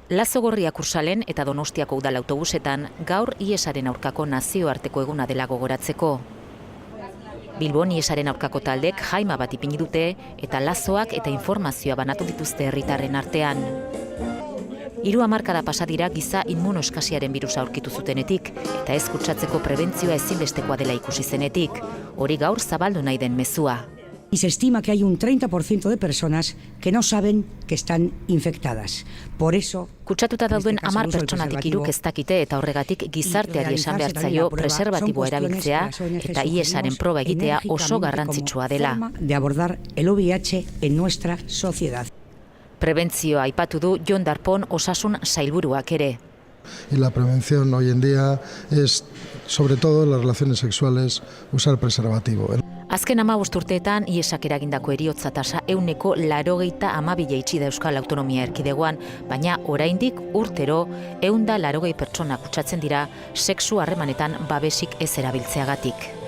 Lazo Gorriak Ursalen eta Donostiako udal autobusetan gaur IESaren aurkako nazioarteko eguna dela gogoratzeko. Bilbon IESaren aurkako taldek jaima bat ipini dute eta lazoak eta informazioa banatu dituzte herritarren artean. 3 hamarkada pasa dira giza immunoeskasiaren birusa aurkitu zutenetik eta ez kutsatzeko prebentzioa ezinbestekoa dela ikusi zenetik. Hori gaur zabaldu nahi den mezua. Y se estima que hay un 30% de personas que no saben que están infectadas. Por eso, kutsatuta dauden 10 pertsonatik 3 ez dakite eta horregatik gizarteari esan behar zaio preservatiboa erabiltzea eta IESaren proba egitea oso garrantzitsua dela. De abordar el VIH en nuestra sociedad. Prebentzioa aipatu du Jon Darpón osasun sailburuak ere. Y la prevención hoy en día es, sobre todo en las relaciones sexuales, usar preservativo. Azken 15 urteetan IESak eragindako heriotza tasa 182 jaitsi da Euskal Autonomia Erkidegoan, baina oraindik urtero 180 pertsona kutsatzen dira sexu harremanetan babesik ez erabiltzeagatik.